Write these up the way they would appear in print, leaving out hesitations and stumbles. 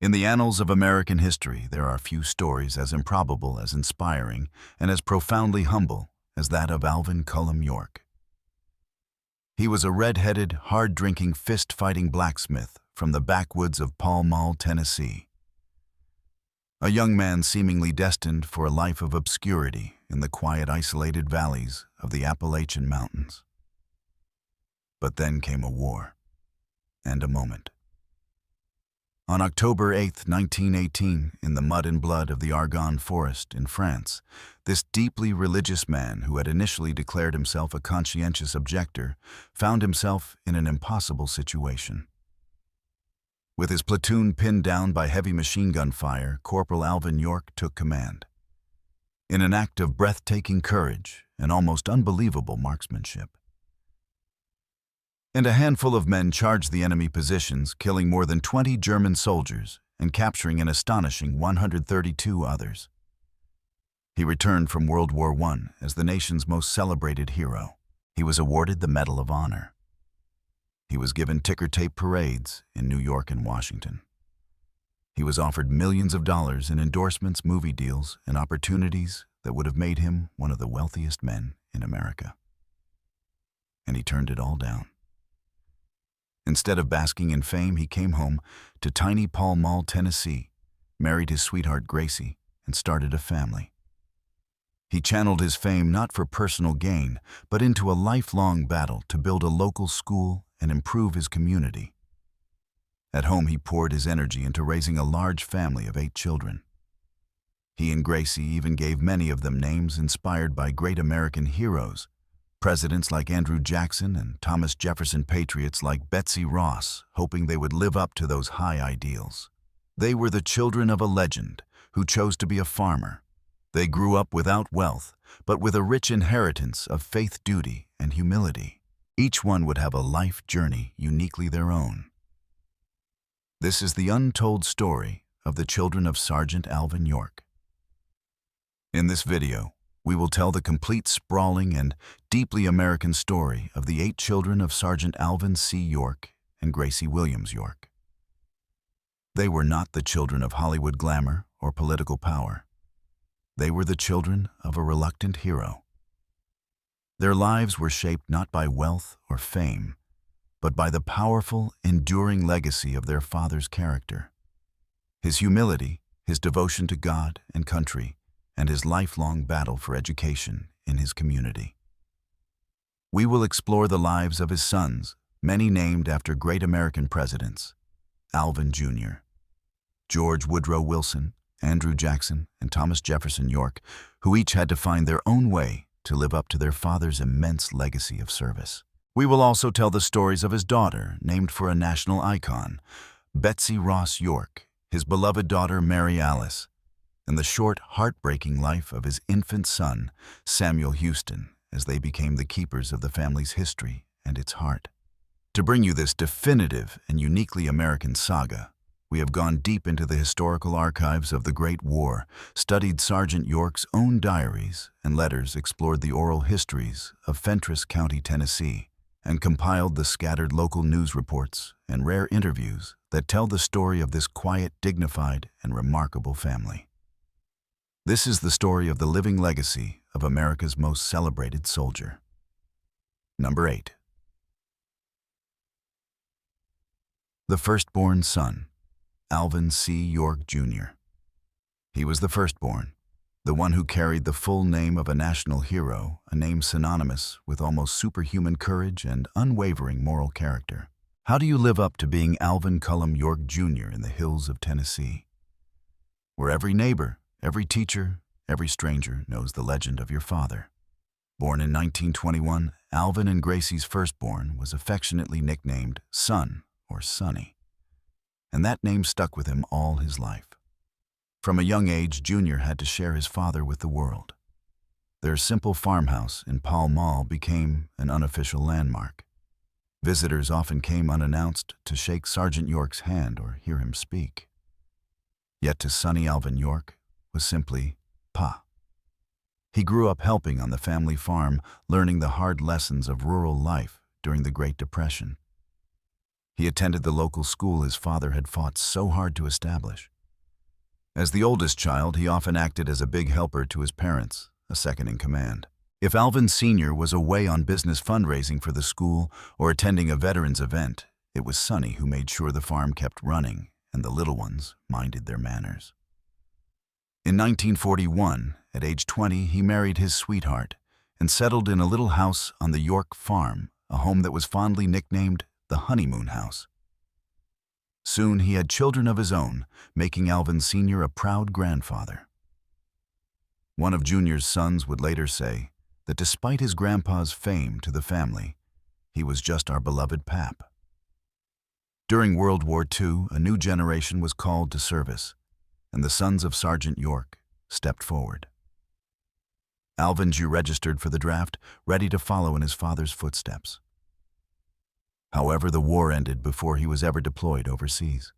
In the annals of American history, there are few stories as improbable, as inspiring, and as profoundly humble as that of Alvin Cullum York. He was a red-headed, hard-drinking, fist-fighting blacksmith from the backwoods of Pall Mall, Tennessee. A young man seemingly destined for a life of obscurity in the quiet, isolated valleys of the Appalachian Mountains. But then came a war, and a moment. On October 8, 1918, in the mud and blood of the Argonne Forest in France, this deeply religious man who had initially declared himself a conscientious objector found himself in an impossible situation. With his platoon pinned down by heavy machine gun fire, Corporal Alvin York took command. In an act of breathtaking courage and almost unbelievable marksmanship. And a handful of men charged the enemy positions, killing more than 20 German soldiers and capturing an astonishing 132 others. He returned from World War I as the nation's most celebrated hero. He was awarded the Medal of Honor. He was given ticker-tape parades in New York and Washington. He was offered millions of dollars in endorsements, movie deals, and opportunities that would have made him one of the wealthiest men in America. And he turned it all down. Instead of basking in fame, he came home to tiny Pall Mall, Tennessee, married his sweetheart Gracie, and started a family. He channeled his fame not for personal gain, but into a lifelong battle to build a local school and improve his community. At home, he poured his energy into raising a large family of 8 children. He and Gracie even gave many of them names inspired by great American heroes, presidents like Andrew Jackson and Thomas Jefferson, patriots like Betsy, hoping they would live up to those high ideals. They were the children of a legend who chose to be a farmer. They grew up without wealth, but with a rich inheritance of faith, duty, and humility. Each one would have a life journey uniquely their own. This is the untold story of the children of Sergeant Alvin York. In this video, we will tell the complete, sprawling, and deeply American story of the 8 children of Sergeant Alvin C. York and Gracie Williams York. They were not the children of Hollywood glamour or political power. They were the children of a reluctant hero. Their lives were shaped not by wealth or fame, but by the powerful, enduring legacy of their father's character. His humility, his devotion to God and country, and his lifelong battle for education in his community. We will explore the lives of his sons, many named after great American presidents: Alvin Jr., George Woodrow Wilson, Andrew Jackson, and Thomas Jefferson York, who each had to find their own way to live up to their father's immense legacy of service. We will also tell the stories of his daughter, named for a national icon, Betsy York, his beloved daughter Mary Alice, and the short, heartbreaking life of his infant son, Samuel Houston, as they became the keepers of the family's history and its heart. To bring you this definitive and uniquely American saga, we have gone deep into the historical archives of the Great War, studied Sergeant York's own diaries and letters, explored the oral histories of Fentress County, Tennessee, and compiled the scattered local news reports and rare interviews that tell the story of this quiet, dignified, and remarkable family. This is the story of the living legacy of America's most celebrated soldier. Number 8. The firstborn son, Alvin C. York, Jr. He was the firstborn, the one who carried the full name of a national hero, a name synonymous with almost superhuman courage and unwavering moral character. How do you live up to being Alvin Cullum York, Jr. in the hills of Tennessee, where every neighbor, every teacher, every stranger knows the legend of your father? Born in 1921, Alvin and Gracie's firstborn was affectionately nicknamed Son or Sonny, and that name stuck with him all his life. From a young age, Junior had to share his father with the world. Their simple farmhouse in Pall Mall became an unofficial landmark. Visitors often came unannounced to shake Sergeant York's hand or hear him speak. Yet to Sonny, Alvin York was simply Pa. He grew up helping on the family farm, learning the hard lessons of rural life during the Great Depression. He attended the local school his father had fought so hard to establish. As the oldest child, he often acted as a big helper to his parents, a second in command. If Alvin Sr. was away on business fundraising for the school or attending a veterans event, it was Sonny who made sure the farm kept running and the little ones minded their manners. In 1941, at age 20, he married his sweetheart and settled in a little house on the York farm, a home that was fondly nicknamed the honeymoon house. Soon he had children of his own, making Alvin Sr. a proud grandfather. One of Junior's sons would later say that despite his grandpa's fame to the family, he was just our beloved pap. During World War II, a new generation was called to service, and the sons of Sergeant York stepped forward. Alvin G. registered for the draft, ready to follow in his father's footsteps. However, the war ended before he was ever deployed overseas.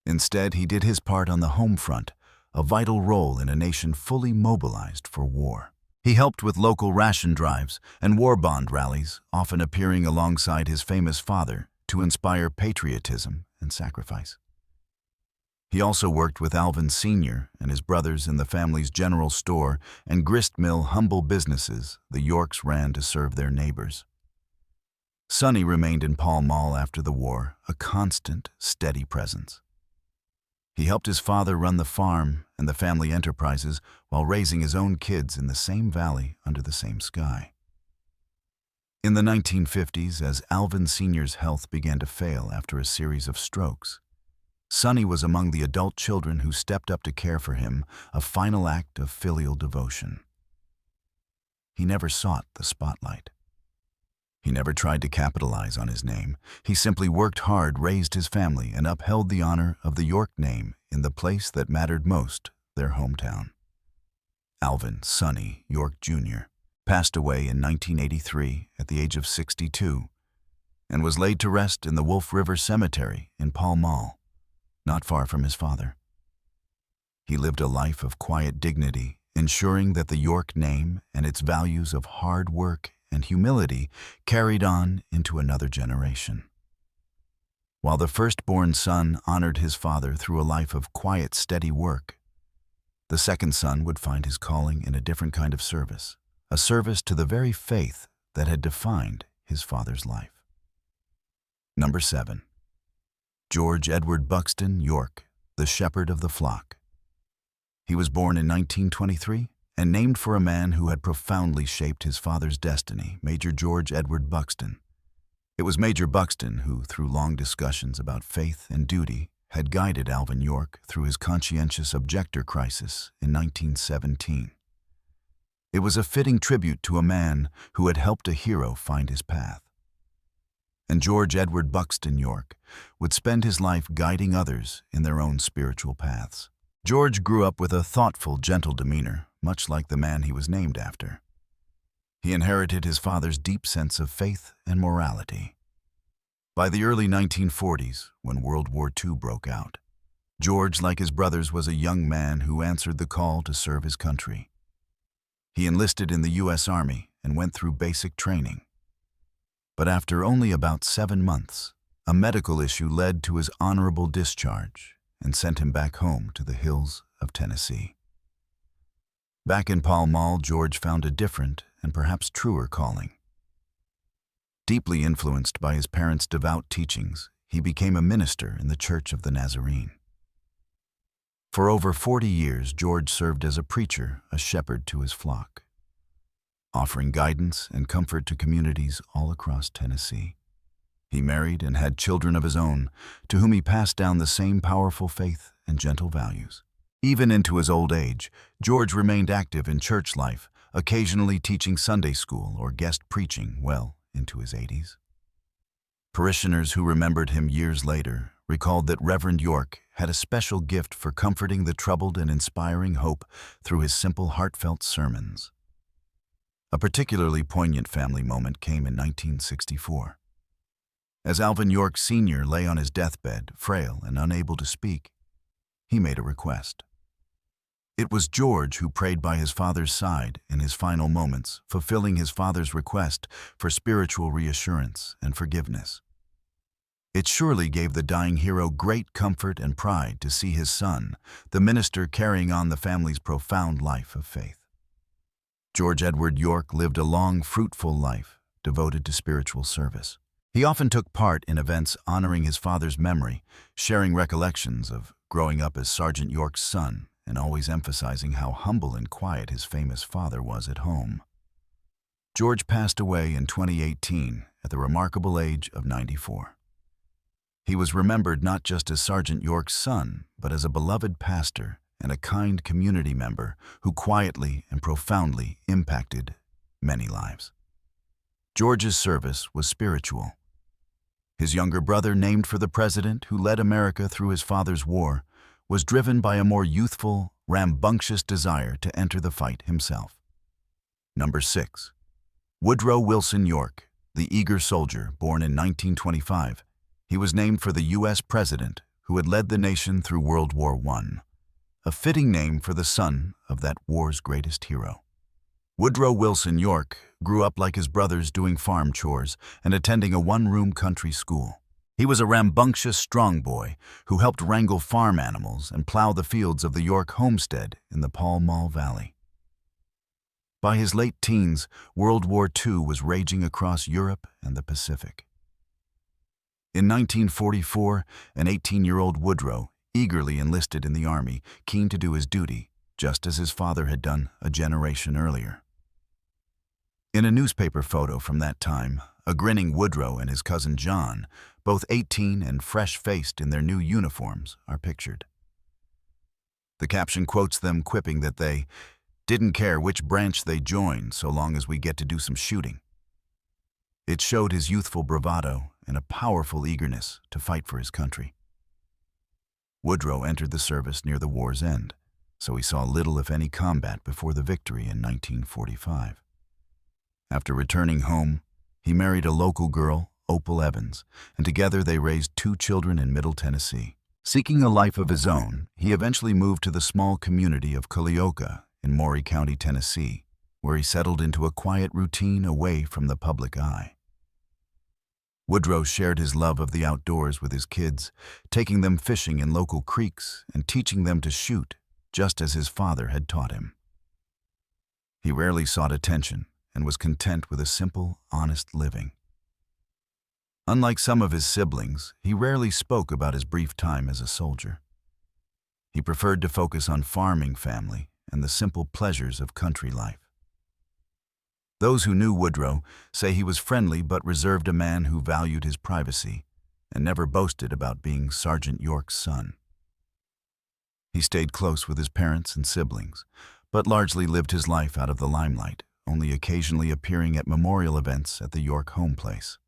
Instead, he did his part on the home front, a vital role in a nation fully mobilized for war. He helped with local ration drives and war bond rallies, often appearing alongside his famous father to inspire patriotism and sacrifice. He also worked with Alvin Sr. and his brothers in the family's general store and grist mill humble businesses the Yorks ran to serve their neighbors. Sonny remained in Pall Mall after the war, a constant, steady presence. He helped his father run the farm and the family enterprises while raising his own kids in the same valley under the same sky. In the 1950s, as Alvin Sr.'s health began to fail after a series of strokes, Sonny was among the adult children who stepped up to care for him, a final act of filial devotion. He never sought the spotlight. He never tried to capitalize on his name. He simply worked hard, raised his family, and upheld the honor of the York name in the place that mattered most, their hometown. Alvin Sonny York Jr. passed away in 1983 at the age of 62 and was laid to rest in the Wolf River Cemetery in Pall Mall, not far from his father. He lived a life of quiet dignity, ensuring that the York name and its values of hard work and humility carried on into another generation. While the firstborn son honored his father through a life of quiet, steady work, the second son would find his calling in a different kind of service, a service to the very faith that had defined his father's life. Number 7. George Edward Buxton York, the shepherd of the flock. He was born in 1923 and named for a man who had profoundly shaped his father's destiny, Major George Edward Buxton. It was Major Buxton who, through long discussions about faith and duty, had guided Alvin York through his conscientious objector crisis in 1917. It was a fitting tribute to a man who had helped a hero find his path. And George Edward Buxton York would spend his life guiding others in their own spiritual paths. George grew up with a thoughtful, gentle demeanor, much like the man he was named after. He inherited his father's deep sense of faith and morality. By the early 1940s, when World War II broke out, George, like his brothers, was a young man who answered the call to serve his country. He enlisted in the U.S. Army and went through basic training. But after only about 7 months, a medical issue led to his honorable discharge and sent him back home to the hills of Tennessee. Back in Pall Mall, George found a different and perhaps truer calling. Deeply influenced by his parents' devout teachings, he became a minister in the Church of the Nazarene. For over 40 years, George served as a preacher, a shepherd to his flock, offering guidance and comfort to communities all across Tennessee. He married and had children of his own, to whom he passed down the same powerful faith and gentle values. Even into his old age, George remained active in church life, occasionally teaching Sunday school or guest preaching well into his 80s. Parishioners who remembered him years later recalled that Reverend York had a special gift for comforting the troubled and inspiring hope through his simple, heartfelt sermons. A particularly poignant family moment came in 1964. As Alvin York Sr. lay on his deathbed, frail and unable to speak, he made a request. It was George who prayed by his father's side in his final moments, fulfilling his father's request for spiritual reassurance and forgiveness. It surely gave the dying hero great comfort and pride to see his son, the minister, carrying on the family's profound life of faith. George Edward York lived a long, fruitful life devoted to spiritual service. He often took part in events honoring his father's memory, sharing recollections of growing up as Sergeant York's son, and always emphasizing how humble and quiet his famous father was at home. George passed away in 2018 at the remarkable age of 94. He was remembered not just as Sergeant York's son, but as a beloved pastor and a kind community member who quietly and profoundly impacted many lives. George's service was spiritual. His younger brother, named for the president who led America through his father's war, was driven by a more youthful, rambunctious desire to enter the fight himself. Number 6. Woodrow Wilson York, the eager soldier, born in 1925. He was named for the U.S. president who had led the nation through World War I, a fitting name for the son of that war's greatest hero. Woodrow Wilson York grew up like his brothers, doing farm chores and attending a one-room country school. He was a rambunctious, strong boy who helped wrangle farm animals and plow the fields of the York homestead in the Pall Mall Valley. By his late teens, World War II was raging across Europe and the Pacific. In 1944, an 18-year-old Woodrow eagerly enlisted in the Army, keen to do his duty, just as his father had done a generation earlier. In a newspaper photo from that time, a grinning Woodrow and his cousin John, both 18 and fresh-faced in their new uniforms, are pictured. The caption quotes them, quipping that they didn't care which branch they joined so long as we get to do some shooting. It showed his youthful bravado and a powerful eagerness to fight for his country. Woodrow entered the service near the war's end, so he saw little if any combat before the victory in 1945. After returning home, he married a local girl, Opal Evans, and together they raised 2 children in Middle Tennessee. Seeking a life of his own, he eventually moved to the small community of Cullum in Maury County, Tennessee, where he settled into a quiet routine away from the public eye. Woodrow shared his love of the outdoors with his kids, taking them fishing in local creeks and teaching them to shoot, just as his father had taught him. He rarely sought attention and was content with a simple, honest living. Unlike some of his siblings, he rarely spoke about his brief time as a soldier. He preferred to focus on farming family and the simple pleasures of country life. Those who knew Woodrow say he was friendly but reserved, a man who valued his privacy and never boasted about being Sergeant York's son. He stayed close with his parents and siblings, but largely lived his life out of the limelight, only occasionally appearing at memorial events at the York home place.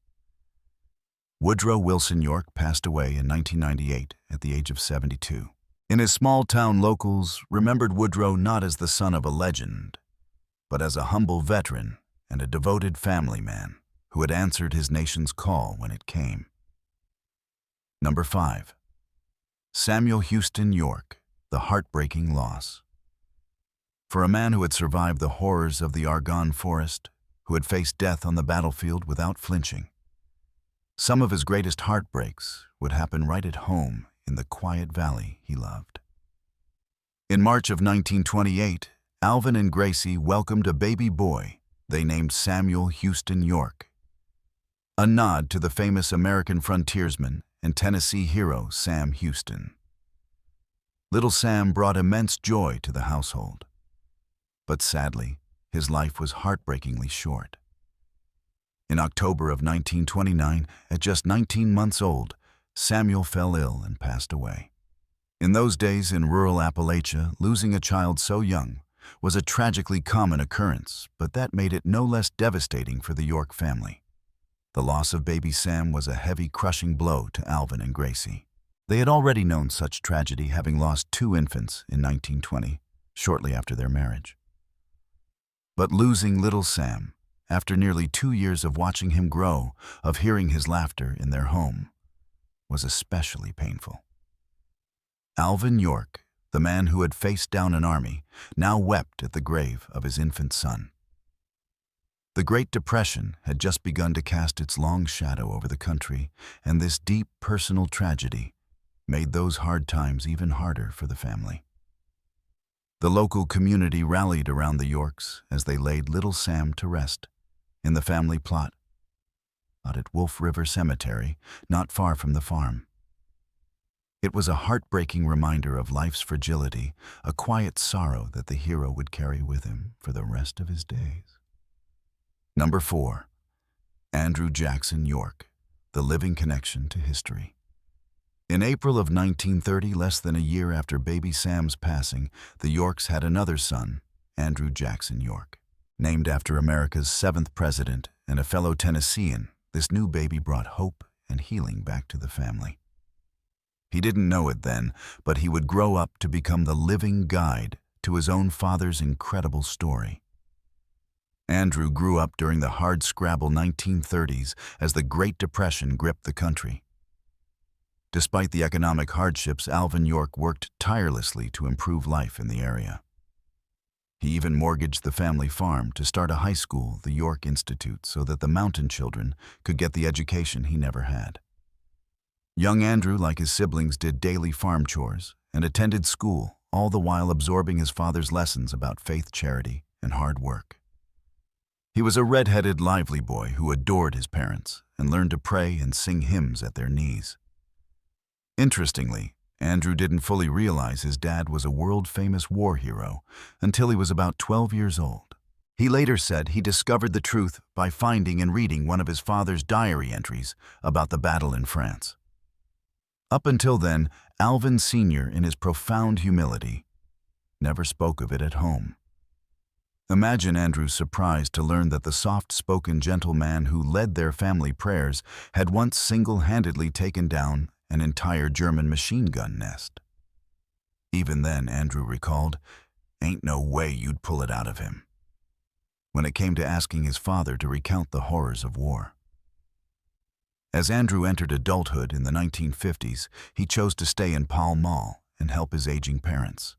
Woodrow Wilson York passed away in 1998 at the age of 72. In his small-town, locals remembered Woodrow not as the son of a legend, but as a humble veteran and a devoted family man who had answered his nation's call when it came. Number 5. Samuel Houston York, the heartbreaking loss. For a man who had survived the horrors of the Argonne Forest, who had faced death on the battlefield without flinching, some of his greatest heartbreaks would happen right at home in the quiet valley he loved. In March of 1928, Alvin and Gracie welcomed a baby boy they named Samuel Houston York, a nod to the famous American frontiersman and Tennessee hero Sam Houston. Little Sam brought immense joy to the household, but sadly, his life was heartbreakingly short. In October of 1929, at just 19 months old, Samuel fell ill and passed away. In those days in rural Appalachia, losing a child so young was a tragically common occurrence, but that made it no less devastating for the York family. The loss of baby Sam was a heavy, crushing blow to Alvin and Gracie. They had already known such tragedy, having lost 2 infants in 1920, shortly after their marriage. But losing little Sam, after nearly 2 years of watching him grow, of hearing his laughter in their home, was especially painful. Alvin York, the man who had faced down an army, now wept at the grave of his infant son. The Great Depression had just begun to cast its long shadow over the country, and this deep personal tragedy made those hard times even harder for the family. The local community rallied around the Yorks as they laid little Sam to rest in the family plot out at Wolf River Cemetery, not far from the farm. It was a heartbreaking reminder of life's fragility, a quiet sorrow that the hero would carry with him for the rest of his days. Number 4. Andrew Jackson York, the living connection to history. In April of 1930, less than a year after baby Sam's passing, the Yorks had another son, Andrew Jackson York. Named after America's 7th president and a fellow Tennessean, this new baby brought hope and healing back to the family. He didn't know it then, but he would grow up to become the living guide to his own father's incredible story. Andrew grew up during the hard-scrabble 1930s as the Great Depression gripped the country. Despite the economic hardships, Alvin York worked tirelessly to improve life in the area. He even mortgaged the family farm to start a high school, the York Institute, so that the mountain children could get the education he never had. Young Andrew, like his siblings, did daily farm chores and attended school, all the while absorbing his father's lessons about faith, charity, and hard work. He was a red-headed, lively boy who adored his parents and learned to pray and sing hymns at their knees. Interestingly, Andrew didn't fully realize his dad was a world-famous war hero until he was about 12 years old. He later said he discovered the truth by finding and reading one of his father's diary entries about the battle in France. Up until then, Alvin Sr., in his profound humility, never spoke of it at home. Imagine Andrew's surprise to learn that the soft-spoken gentleman who led their family prayers had once single-handedly taken down an entire German machine gun nest. Even then, Andrew recalled, "Ain't no way you'd pull it out of him," when it came to asking his father to recount the horrors of war. As Andrew entered adulthood in the 1950s, he chose to stay in Pall Mall and help his aging parents.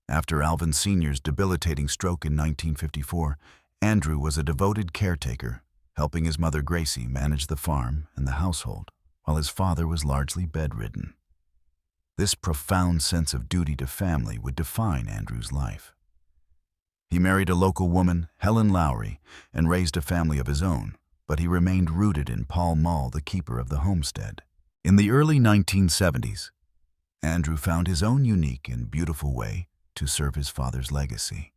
After Alvin Sr.'s debilitating stroke in 1954, Andrew was a devoted caretaker, helping his mother Gracie manage the farm and the household, while his father was largely bedridden. This profound sense of duty to family would define Andrew's life. He married a local woman, Helen Lowry, and raised a family of his own, but he remained rooted in Pall Mall, the keeper of the homestead. In the early 1970s, Andrew found his own unique and beautiful way to serve his father's legacy.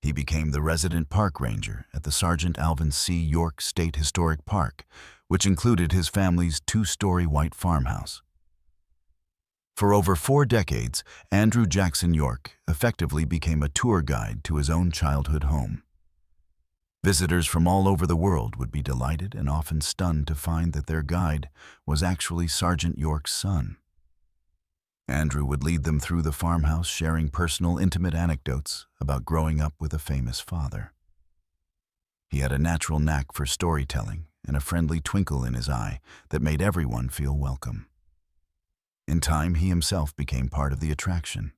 He became the resident park ranger at the Sergeant Alvin C. York State Historic Park, which included his family's 2-story white farmhouse. For over 4 decades, Andrew Jackson York effectively became a tour guide to his own childhood home. Visitors from all over the world would be delighted and often stunned to find that their guide was actually Sergeant York's son. Andrew would lead them through the farmhouse, sharing personal, intimate anecdotes about growing up with a famous father. He had a natural knack for storytelling and a friendly twinkle in his eye that made everyone feel welcome. In time, he himself became part of the attraction.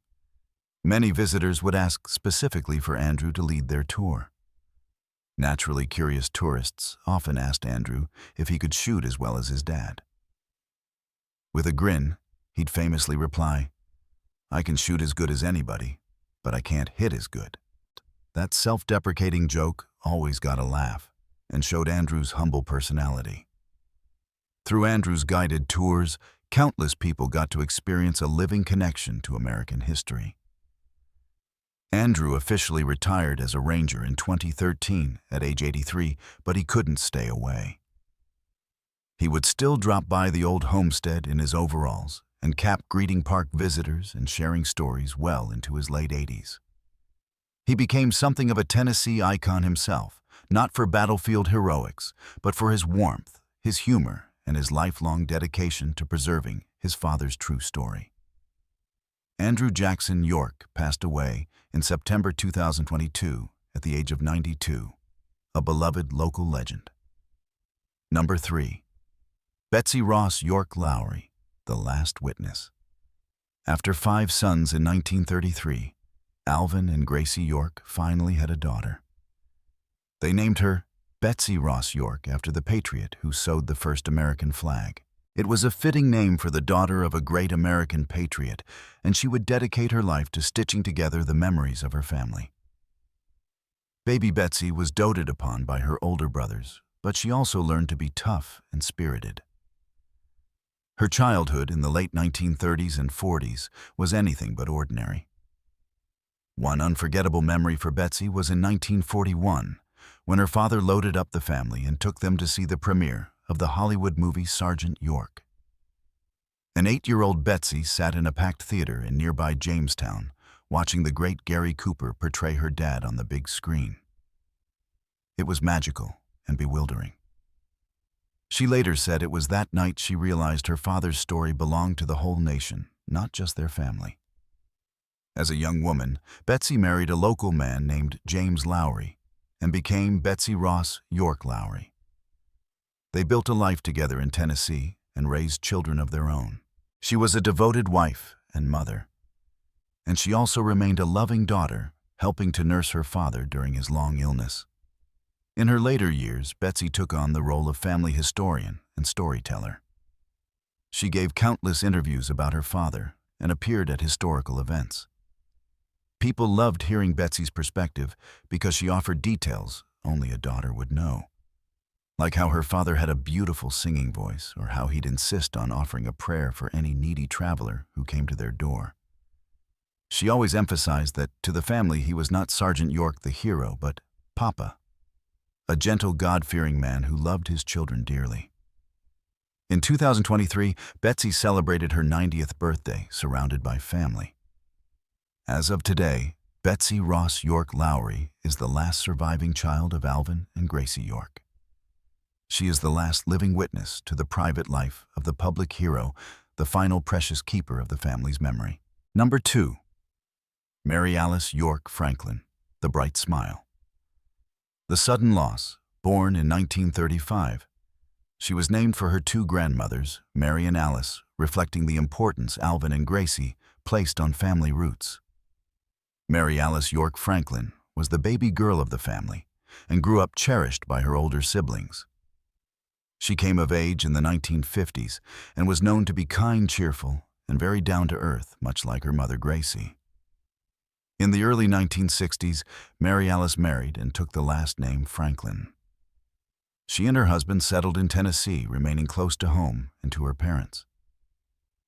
Many visitors would ask specifically for Andrew to lead their tour. Naturally curious tourists often asked Andrew if he could shoot as well as his dad. With a grin, he'd famously reply, "I can shoot as good as anybody, but I can't hit as good." That self-deprecating joke always got a laugh and showed Andrew's humble personality. Through Andrew's guided tours, countless people got to experience a living connection to American history. Andrew officially retired as a ranger in 2013 at age 83, but he couldn't stay away. He would still drop by the old homestead in his overalls and kept greeting park visitors and sharing stories well into his late 80s. He became something of a Tennessee icon himself, not for battlefield heroics, but for his warmth, his humor, and his lifelong dedication to preserving his father's true story. Andrew Jackson York passed away in September 2022 at the age of 92, a beloved local legend. Number 3. Betsy Ross York Lowry, the last witness. After 5 sons in 1933, Alvin and Gracie York finally had a daughter. They named her Betsy Ross York after the patriot who sewed the first American flag. It was a fitting name for the daughter of a great American patriot, and she would dedicate her life to stitching together the memories of her family. Baby Betsy was doted upon by her older brothers, but she also learned to be tough and spirited. Her childhood in the late 1930s and 40s was anything but ordinary. One unforgettable memory for Betsy was in 1941, when her father loaded up the family and took them to see the premiere of the Hollywood movie Sergeant York. An 8-year-old Betsy sat in a packed theater in nearby Jamestown, watching the great Gary Cooper portray her dad on the big screen. It was magical and bewildering. She later said it was that night she realized her father's story belonged to the whole nation, not just their family. As a young woman, Betsy married a local man named James Lowry and became Betsy Ross York Lowry. They built a life together in Tennessee and raised children of their own. She was a devoted wife and mother, and she also remained a loving daughter, helping to nurse her father during his long illness. In her later years, Betsy took on the role of family historian and storyteller. She gave countless interviews about her father and appeared at historical events. People loved hearing Betsy's perspective because she offered details only a daughter would know, like how her father had a beautiful singing voice or how he'd insist on offering a prayer for any needy traveler who came to their door. She always emphasized that to the family he was not Sergeant York the hero, but Papa, a gentle, God-fearing man who loved his children dearly. In 2023, Betsy celebrated her 90th birthday surrounded by family. As of today, Betsy Ross York Lowry is the last surviving child of Alvin and Gracie York. She is the last living witness to the private life of the public hero, the final precious keeper of the family's memory. Number 2. Mary Alice York Franklin, the bright smile. The sudden loss, born in 1935. She was named for her 2 grandmothers, Mary and Alice, reflecting the importance Alvin and Gracie placed on family roots. Mary Alice York Franklin was the baby girl of the family and grew up cherished by her older siblings. She came of age in the 1950s and was known to be kind, cheerful, and very down-to-earth, much like her mother Gracie. In the early 1960s, Mary Alice married and took the last name Franklin. She and her husband settled in Tennessee, remaining close to home and to her parents.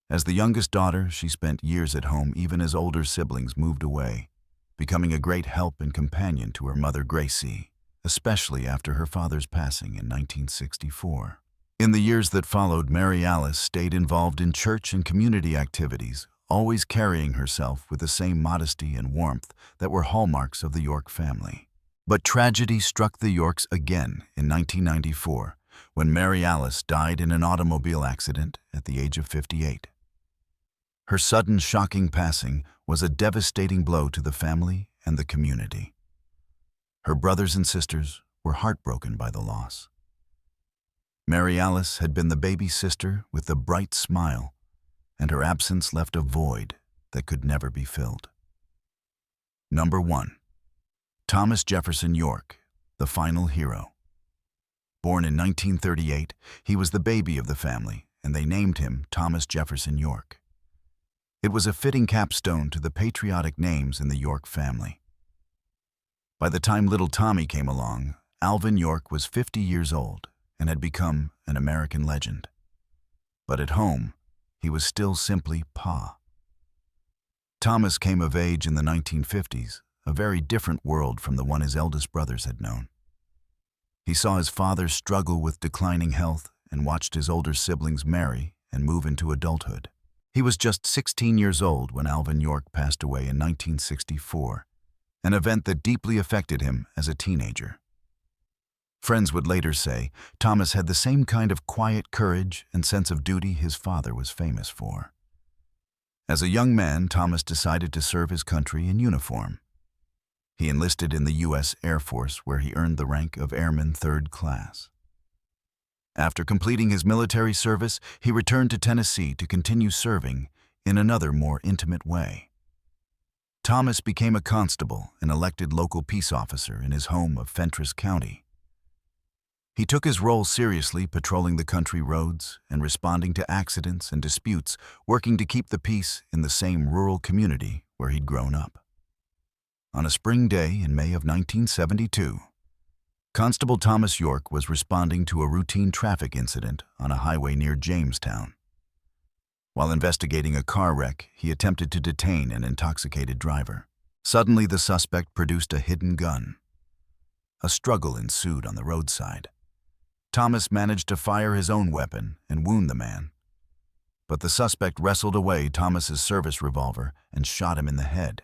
As the youngest daughter, she spent years at home even as older siblings moved away, becoming a great help and companion to her mother Gracie, especially after her father's passing in 1964. In the years that followed, Mary Alice stayed involved in church and community activities, always carrying herself with the same modesty and warmth that were hallmarks of the York family. But tragedy struck the Yorks again in 1994, when Mary Alice died in an automobile accident at the age of 58. Her sudden, shocking passing was a devastating blow to the family and the community. Her brothers and sisters were heartbroken by the loss. Mary Alice had been the baby sister with the bright smile, and her absence left a void that could never be filled. Number 1. Thomas Jefferson York, the final hero. Born in 1938, he was the baby of the family, and they named him Thomas Jefferson York. It was a fitting capstone to the patriotic names in the York family. By the time little Tommy came along, Alvin York was 50 years old and had become an American legend. But at home, he was still simply Pa. Thomas came of age in the 1950s, a very different world from the one his eldest brothers had known. He saw his father struggle with declining health and watched his older siblings marry and move into adulthood. He was just 16 years old when Alvin York passed away in 1964, an event that deeply affected him as a teenager. Friends would later say Thomas had the same kind of quiet courage and sense of duty his father was famous for. As a young man, Thomas decided to serve his country in uniform. He enlisted in the U.S. Air Force, where he earned the rank of Airman 3rd Class. After completing his military service, he returned to Tennessee to continue serving in another, more intimate way. Thomas became a constable and elected local peace officer in his home of Fentress County. He took his role seriously, patrolling the country roads and responding to accidents and disputes, working to keep the peace in the same rural community where he'd grown up. On a spring day in May of 1972, Constable Thomas York was responding to a routine traffic incident on a highway near Jamestown. While investigating a car wreck, he attempted to detain an intoxicated driver. Suddenly, the suspect produced a hidden gun. A struggle ensued on the roadside. Thomas managed to fire his own weapon and wound the man. But the suspect wrestled away Thomas's service revolver and shot him in the head.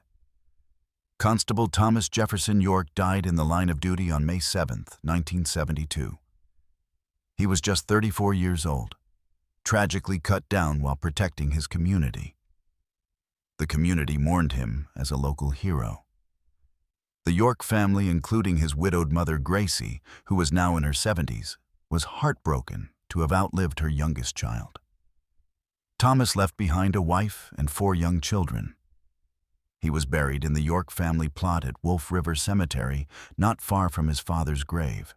Constable Thomas Jefferson York died in the line of duty on May 7, 1972. He was just 34 years old, tragically cut down while protecting his community. The community mourned him as a local hero. The York family, including his widowed mother Gracie, who was now in her 70s, was heartbroken to have outlived her youngest child. Thomas left behind a wife and 4 young children. He was buried in the York family plot at Wolf River Cemetery, not far from his father's grave.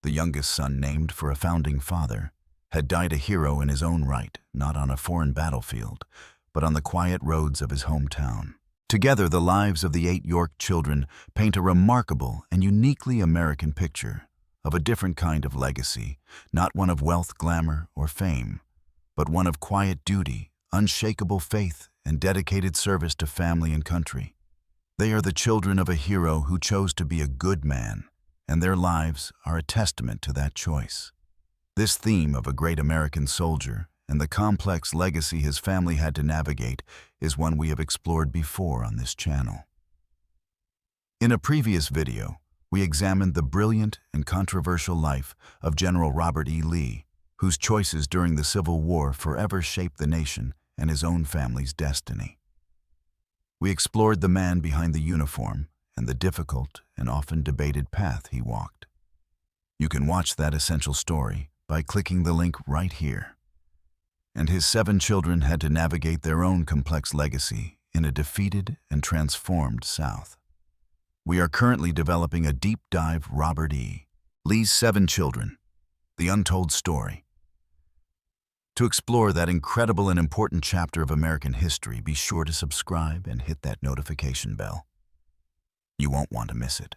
The youngest son, named for a founding father, had died a hero in his own right, not on a foreign battlefield, but on the quiet roads of his hometown. Together, the lives of the 8 York children paint a remarkable and uniquely American picture of a different kind of legacy, not one of wealth, glamour, or fame, but one of quiet duty, unshakable faith, and dedicated service to family and country. They are the children of a hero who chose to be a good man, and their lives are a testament to that choice. This theme of a great American soldier and the complex legacy his family had to navigate is one we have explored before on this channel. In a previous video, we examined the brilliant and controversial life of General Robert E. Lee, whose choices during the Civil War forever shaped the nation and his own family's destiny. We explored the man behind the uniform and the difficult and often debated path he walked. You can watch that essential story by clicking the link right here. And his 7 children had to navigate their own complex legacy in a defeated and transformed South. We are currently developing a deep dive Robert E. Lee's 7 children, the untold story. To explore that incredible and important chapter of American history, be sure to subscribe and hit that notification bell. You won't want to miss it.